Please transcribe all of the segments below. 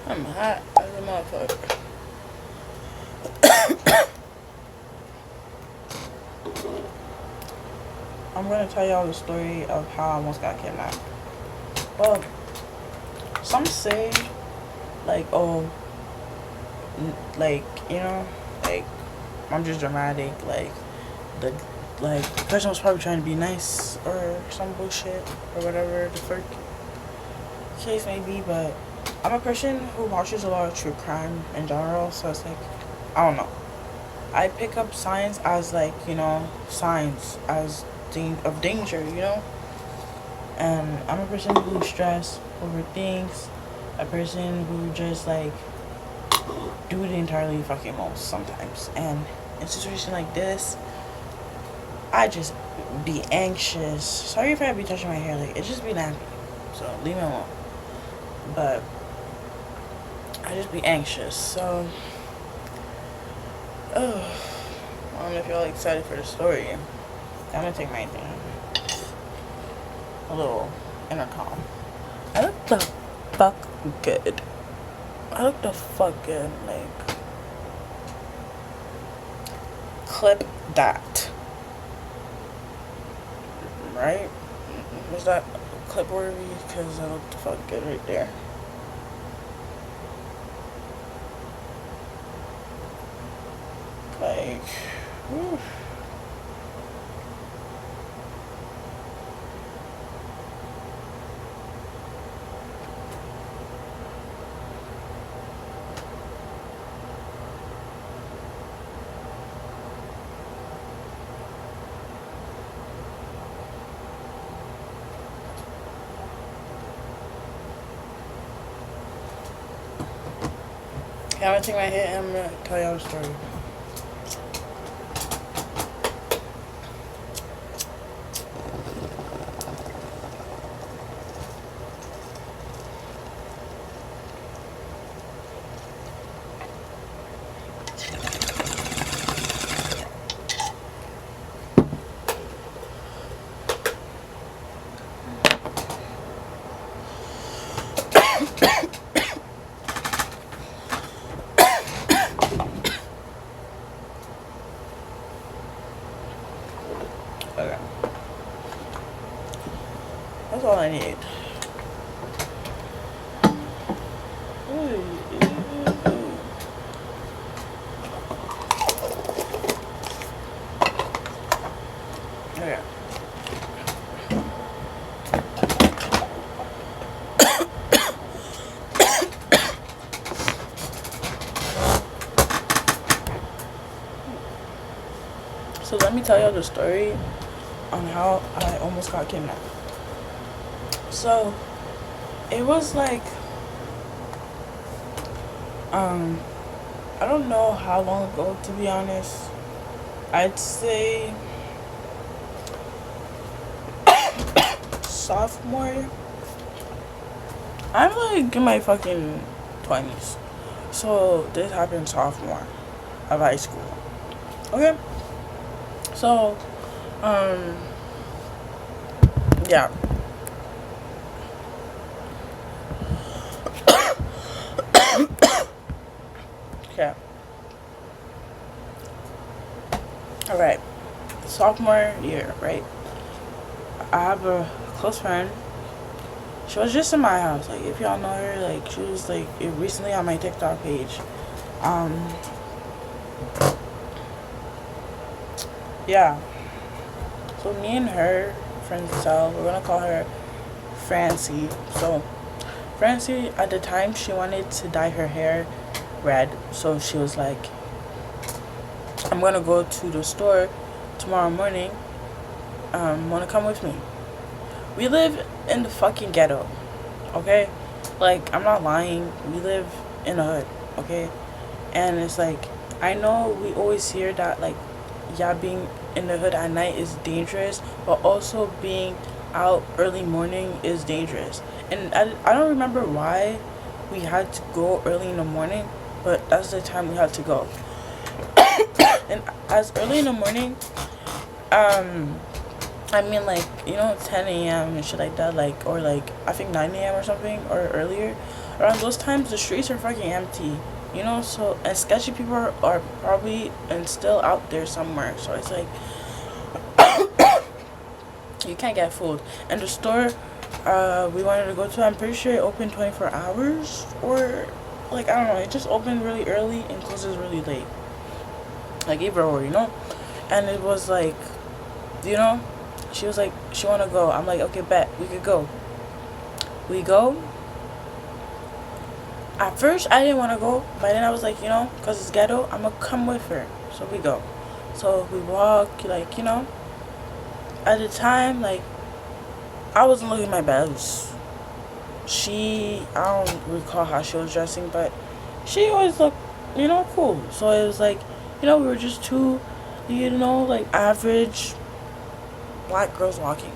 I'm hot as a motherfucker. I'm gonna tell y'all the story of how I almost got kidnapped. Well, some say, like, oh, like, you know, like, I'm just dramatic, the the person was probably trying to be nice or some bullshit or whatever the fuck case may be, but I'm a person who watches a lot of true crime in general, so it's like, I don't know. I pick up signs as, like, you know, signs as of danger, you know? And I'm a person who stress over things, a person who just, like, do the entirely fucking most sometimes. And in a situation like this, I just be anxious. Sorry if I be touching my hair, like, it just be nappy. So leave me alone. But I just be anxious. So, oh, I don't know if y'all excited for the story. I'm gonna take my thing. A little intercom. I look the fuck good. I look the fuck good. Like, clip that. Right? Was that clip worthy? Because I look the fuck good right there. Like, whew. Okay, I'm gonna take my hit and I'm gonna tell y'all the story. Okay. That's all I need. Okay. So let me tell y'all the story on how I almost got kidnapped. So it was like, I don't know how long ago, to be honest. I'd say sophomore. I'm like in my fucking 20s. So this happened sophomore of high school. Okay? So, yeah. Okay. Alright. Sophomore year, right? I have a close friend. She was just in my house. Like, if y'all know her, like, she was, like, recently on my TikTok page. Yeah. So, me and her, friends cell, we're gonna call her Francie. So, Francie, at the time, she wanted to dye her hair red. So, she was like, I'm gonna go to the store tomorrow morning. Wanna come with me? We live in the fucking ghetto, okay? Like, I'm not lying. We live in the hood, okay? And it's like, I know we always hear that, like, yeah, being in the hood at night is dangerous, but also being out early morning is dangerous. And I don't remember why we had to go early in the morning, but that's the time we had to go. And as early in the morning, I mean, like, you know, 10 a.m. and shit like that, like, or like, I think 9 a.m. or something, or earlier. around those times the streets are fucking empty, you know. So and sketchy people are probably and still out there somewhere. So it's like you can't get food. And the store we wanted to go to, I'm pretty sure it opened 24 hours or like I don't know. It just opened really early and closes really late, like either or, you know. And it was like, you know, she was like she want to go. I'm like, okay, bet we could go. We go. At first, I didn't want to go, but then I was like, you know, because it's ghetto, I'm going to come with her. So we go. So we walk, like, you know. At the time, like, I wasn't looking my best. I don't recall how she was dressing, but she always looked, you know, cool. So it was like, you know, we were just two, you know, like, average black girls walking.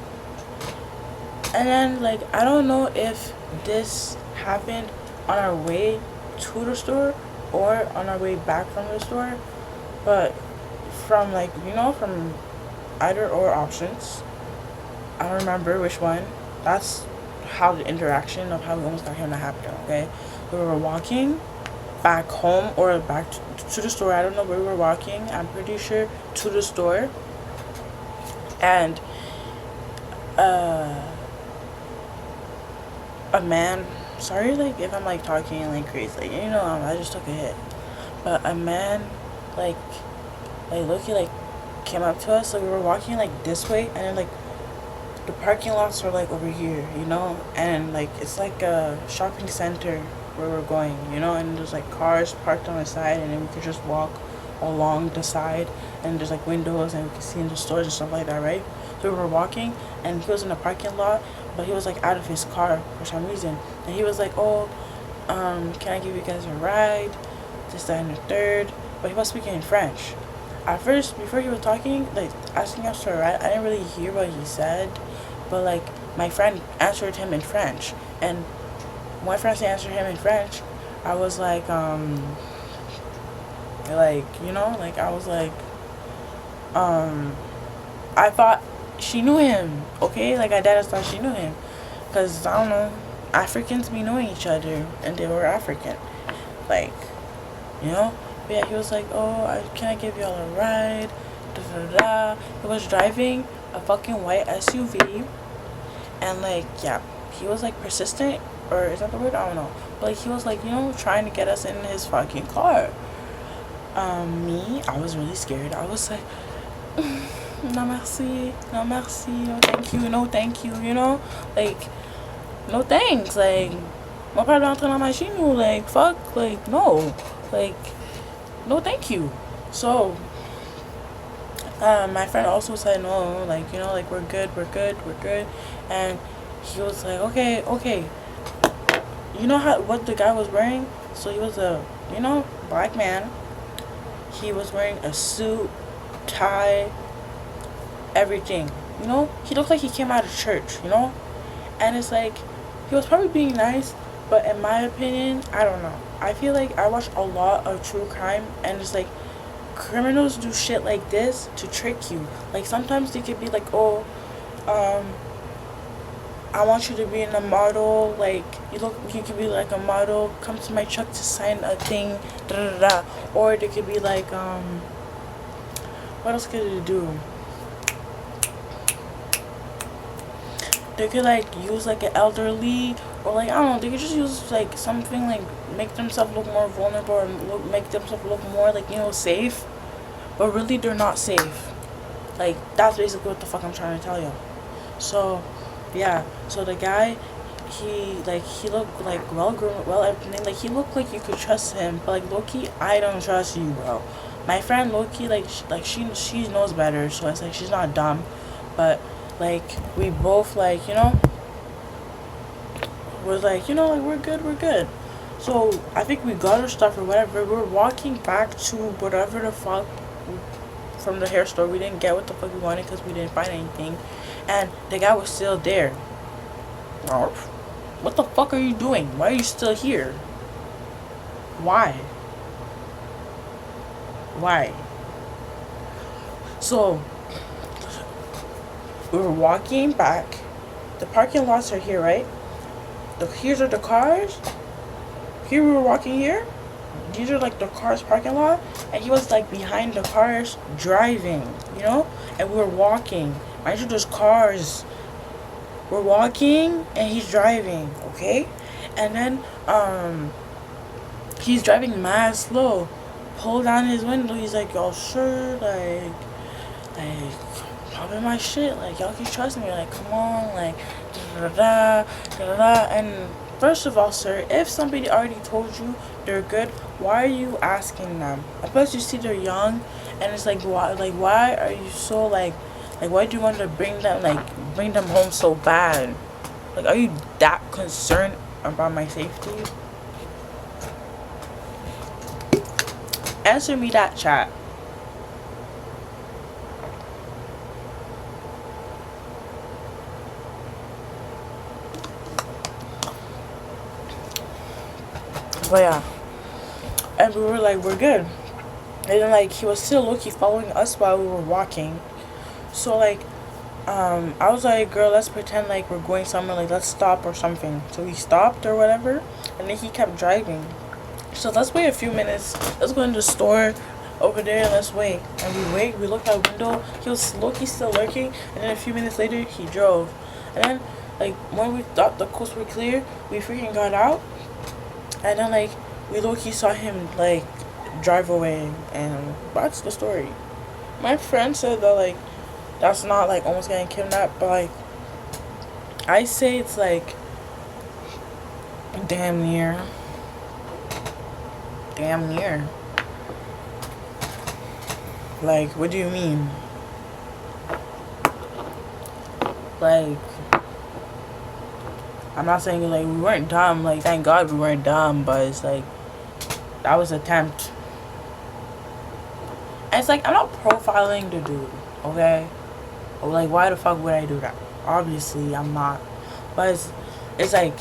And then, like, I don't know if this happened on our way to the store or on our way back from the store, but from like, you know, from either or options, I don't remember which one. That's how the interaction of how we almost got him to happen. Okay, we were walking back home or back to the store. I don't know where we were walking. I'm pretty sure to the store. And a man, sorry, like, if I'm, like, talking, like, crazy, like, you know, I just took a hit, but a man, like, Loki, like, came up to us, so we were walking, like, this way, and then, like, the parking lots are, like, over here, you know, and, like, it's, like, a shopping center where we're going, you know, and there's, like, cars parked on the side, and then we could just walk along the side, and there's, like, windows, and we can see in the stores and stuff like that, right? So we were walking, and he was in the parking lot, but he was like out of his car for some reason, and he was like, oh, can I give you guys a ride, this, that, and the third, but he was speaking in French. At first, before he was talking, like, asking us for a ride, I didn't really hear what he said, but, like, my friend answered him in French, and when my friend answered him in French, I was like, you know, like, I was like, I thought she knew him, okay? Like, I dead thought she knew him. Because, I don't know, Africans be knowing each other, and they were African. Like, you know? But yeah, he was like, oh, can I give y'all a ride? Da-da-da. He was driving a fucking white SUV, and, like, yeah, he was, like, persistent, or is that the word? I don't know. But, like, he was, like, you know, trying to get us in his fucking car. I was really scared. I was like, no merci, no merci, no thank you, no thank you, you know, like, no thanks, like, moi pas d'entrer dans ma machine, like, fuck, like, no, like, no thank you. So, my friend also said no, like, you know, like, we're good, and he was like, okay, you know what the guy was wearing? So he was a, you know, black man. He was wearing a suit, tie, everything, you know. He looked like he came out of church, you know. And it's like, he was probably being nice, but in my opinion, I don't know, I feel like I watch a lot of true crime, and it's like, criminals do shit like this to trick you. Like, sometimes they could be like, oh, I want you to be in a model, like, you could be like a model, come to my truck to sign a thing, da da da. Or they could be like, what else could they do? They could, like, use, like, an elderly, or, like, I don't know, they could just use, like, something, like, make themselves look more vulnerable, or make themselves look more, like, you know, safe. But really, they're not safe. Like, that's basically what the fuck I'm trying to tell you. So, yeah, so the guy, he looked, like, well-groomed, everything, like, he looked like you could trust him, but, like, low-key, I don't trust you, bro. My friend, low-key, she knows better, so it's, like, she's not dumb, but, like, we both, like, you know, was like, you know, like, we're good. So, I think we got our stuff or whatever. We're walking back to whatever the fuck from the hair store. We didn't get what the fuck we wanted because we didn't find anything. And the guy was still there. What the fuck are you doing? Why are you still here? Why? So, we were walking back. The parking lots are here, right? Here are the cars. Here we were walking here. These are like the cars parking lot, and he was like behind the cars driving, you know, and we were walking. Mind you, those cars. We're walking and he's driving, okay, and then he's driving mad slow. Pull down his window. He's like, "Yo, sure, like, popping my shit. Like, y'all can trust me. Like, come on, like, da da da da da." And first of all, sir, if somebody already told you they're good, why are you asking them? Plus, you see they're young, and it's like, why are you so like, why do you want to bring them home so bad? Like, are you that concerned about my safety? Answer me that, chat. But yeah, and we were like, we're good. And then like he was still low-key following us while we were walking. So like, I was like, girl, let's pretend like we're going somewhere. Like, let's stop or something. So we stopped or whatever, and then he kept driving. So let's wait a few minutes. Let's go in the store over there. Let's wait. And we wait. We looked out the window. He was low-key still lurking. And then a few minutes later, he drove. And then like when we thought the coast were clear, we freaking got out. And then like we low-key saw him like drive away, and that's the story. My friend said that like that's not like almost getting kidnapped, but like I say it's like damn near. Damn near. Like, what do you mean? Like, I'm not saying like we weren't dumb, like thank God we weren't dumb, but it's like that was an attempt. And it's like I'm not profiling the dude, okay? Or like why the fuck would I do that? Obviously I'm not. But it's like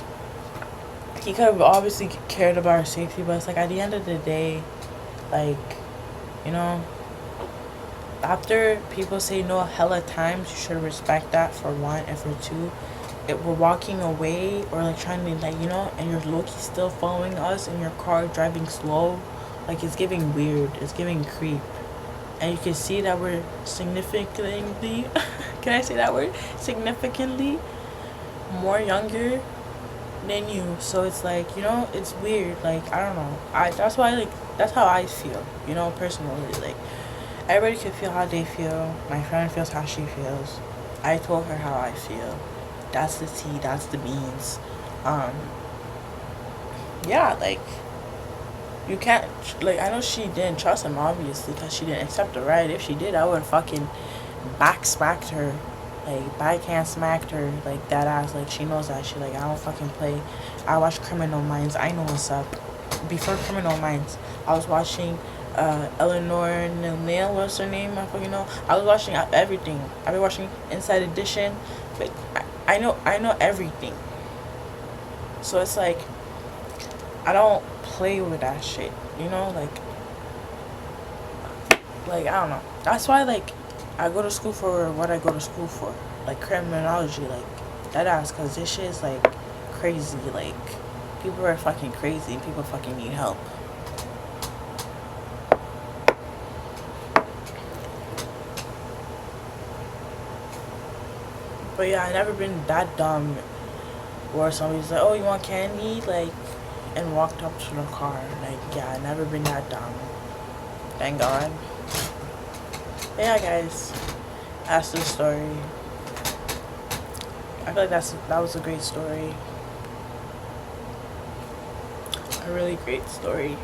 he could have obviously cared about our safety, but it's like at the end of the day, like, you know, after people say no hella times, you should respect that for one, and for two, if we're walking away or like trying to like, you know, and you're low-key still following us in your car driving slow, like it's giving weird, it's giving creep. And you can see that we're significantly can I say that word? Significantly more younger than you. So it's like, you know, it's weird. Like, I don't know. That's why like that's how I feel, you know, personally. Like everybody can feel how they feel. My friend feels how she feels. I told her how I feel. That's the tea, that's the beans. Yeah, like you can't, like, I know she didn't trust him, obviously, because she didn't accept the ride. If she did, I would have fucking back smacked her. Like, backhand smacked her, like, that ass. Like, she knows that shit. Like, I don't fucking play. I watch Criminal Minds. I know what's up. Before Criminal Minds, I was watching, Eleanor Neil, what's her name? I fucking know. I was watching everything. I've been watching Inside Edition. But I know everything. So it's like, I don't play with that shit, you know, like I don't know. That's why like I go to school for what I go to school for, like criminology, like that ass, cause this shit is like crazy. Like people are fucking crazy. People fucking need help. But yeah, I never been that dumb where somebody's like, "Oh, you want candy?" Like, and walked up to the car. Like, yeah, I never been that dumb. Thank God. But yeah, guys, that's the story. I feel like that was a great story. A really great story.